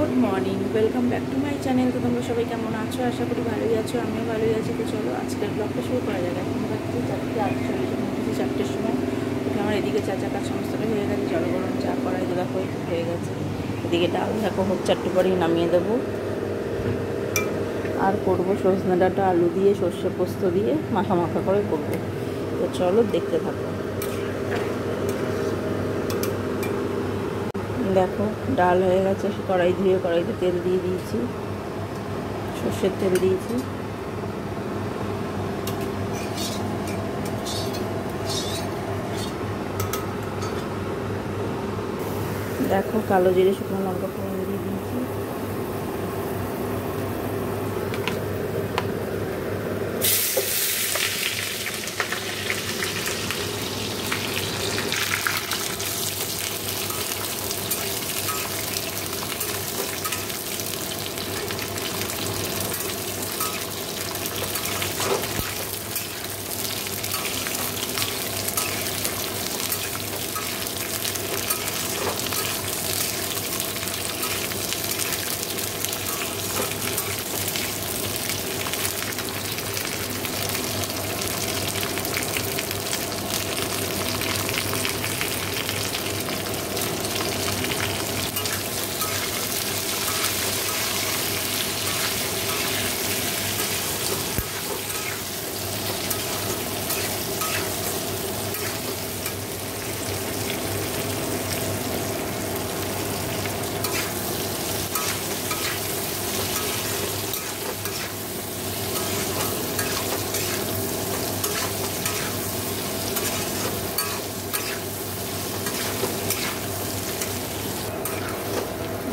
Good morning, welcome back to my channel. তো তোমরা সবাই কেমন আছো? আশা করি ভালোই আছো, আমিও ভালোই আছি। তো চলো আজকের ব্লগটা শুরু করা যাক। এখন বাজছে 4:48, উঠেছি 4টের সময়। উঠে আমার এদিকে চা কাজ সমস্তটা হয়ে গেছে, জল গরম চা করাই তো দেখো একটু হয়ে গেছে। এদিকে ডাল দেখো হচ্ছে, একটু পরেই নামিয়ে দেবো। আর করবো সজনে ডাঁটা আলু দিয়ে, সর্ষে পোস্ত দিয়ে মাখা মাখা করে করবো। তো চলো দেখতে থাকো। দেখো ডাল হয়ে গেছে, কড়াই ধুয়ে কড়াইতে তেল দিয়ে দিয়েছি, সর্ষের তেল দিয়েছি। দেখো কালো জিরে শুকনো লঙ্কা ফোড়ন দিয়ে দিয়েছি।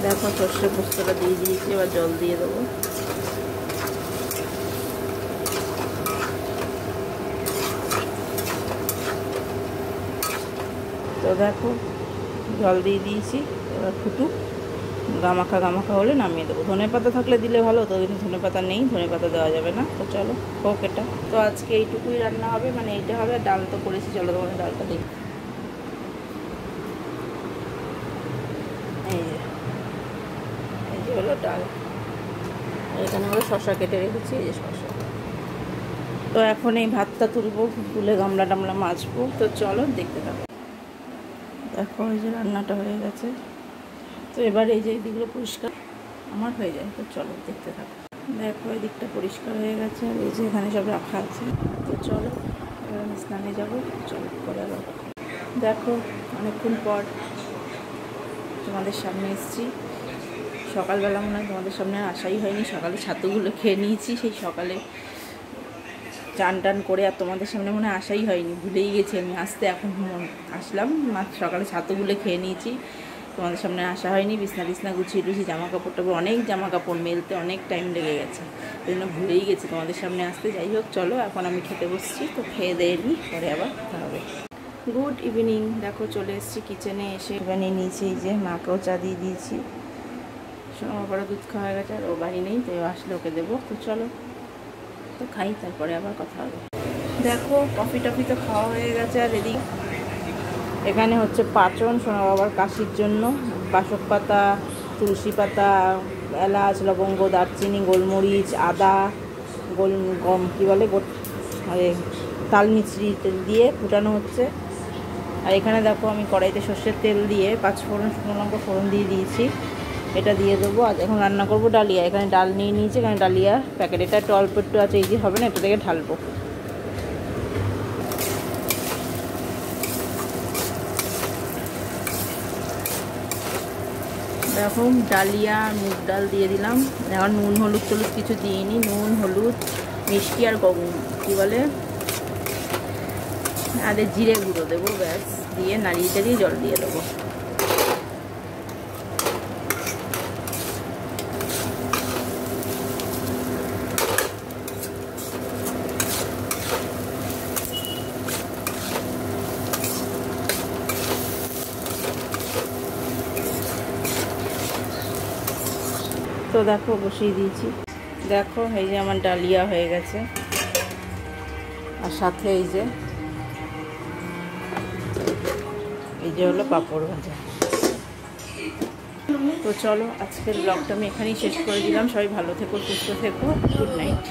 দেখো সর্ষে পোস্তটা দিয়ে দিয়েছি, এবার জল দিয়ে দেবো। তো দেখো জল দিয়ে দিয়েছি, এবার ফুটুক, গামাখা হলে নামিয়ে দেবো। ধনে পাতা থাকলে দিলে ভালো, তো ধনে পাতা নেই, ধনে পাতা দেওয়া যাবে না। তো চলো হোক এটা। তো আজকে এইটুকুই রান্না হবে, মানে এইটা হবে। ডাল তো করেছি, চলো তোমাদের ডালটা দেখি। এই যে হলো ডাল, এখানে হলো শসা কেটে রেখেছি, এই যে শসা। তো এখন এই ভাতটা তুলবো, তুলে গামলা টামলা মাজবো। তো চলো দেখতে থাকো। দেখো এই যে রান্নাটা হয়ে গেছে। তো এবার এই যে এই দিকগুলো পরিষ্কার আমার হয়ে যায়। তো চলো দেখতে থাকো। দেখো এই দিকটা পরিষ্কার হয়ে গেছে, আর এই যে এখানে সব রাখা আছে। তো চলো এবার আমি স্নানে যাবো। চলো করে আবার কথা। দেখো অনেকক্ষণ পর তোমাদের সামনে এসেছি। সকালবেলা মনে হয় তোমাদের সামনে আসাই হয়নি। সকালে ছাতুগুলো খেয়ে নিয়েছি, সেই সকালে চান টান করে আর তোমাদের সামনে মনে হয় আসাই হয়নি, ভুলেই গেছি আমি আসতে। এখন আসলাম, সকালে ছাতুগুলো খেয়ে নিয়েছি, তোমাদের সামনে আসা হয়নি। বিছনা গুছিয়ে টুছিয়ে জামা কাপড় টাপড়, অনেক জামা কাপড় মেলতে অনেক টাইম লেগে গেছে, ওই জন্য ভুলেই গেছি তোমাদের সামনে আসতে। যাই হোক চলো এখন আমি খেতে বসছি। তো খেয়ে দিয়ে নিই, পরে আবার কথা হবে। Good evening. দেখো চলে এসেছি কিচেনে, এসে বানিয়ে নিয়েছি। এই যে মাকেও চা দিয়ে দিয়েছি, আমার পরে দুধ খাওয়া হয়ে গেছে, আর ও বাড়ি নেই, তো আসলে ওকে দেবো। তো চলো তো খাই, তারপরে আবার কথা হবে। দেখো কফি টফি তো খাওয়া হয়ে গেছে, আর এখানে হচ্ছে পাচন সোনা বাবার কাশির জন্য বাসক পাতা, তুলসী পাতা, এলাচ, লবঙ্গ, দারচিনি, গোলমরিচ, আদা, গম কী বলে তাল মিছরি দিয়ে ফুটানো হচ্ছে। আর এখানে দেখো আমি কড়াইতে সর্ষের তেল দিয়ে 5 ফোড়ন, শুকনো লঙ্কা ফোড়ন দিয়ে দিয়েছি। এটা দিয়ে দেবো। আজ এখন রান্না করবো ডালিয়া। এখানে ডাল নিয়ে নিয়েছি, এখানে ডালিয়া প্যাকেট, এটা একটু অল্প একটু আছে, এই যে হবে না, এটা থেকে ঢালবো। এখন ডালিয়া মুগ ডাল দিয়ে দিলাম। এখন নুন হলুদ টলুদ কিছু দিইনি, নুন হলুদ মিষ্টি আর কী বলে আর জিরে গুঁড়ো দেবো, ব্যাস। দিয়ে নাড়িয়ে টাড়িয়ে জল দিয়ে দেবো। তো দেখো বসিয়ে দিয়েছি। দেখো এই যে আমার ডালিয়া হয়ে গেছে, আর সাথে এই যে হলো পাঁপড় ভাজা। তো চলো আজকের ব্লগটা আমি এখানেই শেষ করে দিলাম। সবাই ভালো থেকো, সুস্থ থেকো, গুড নাইট।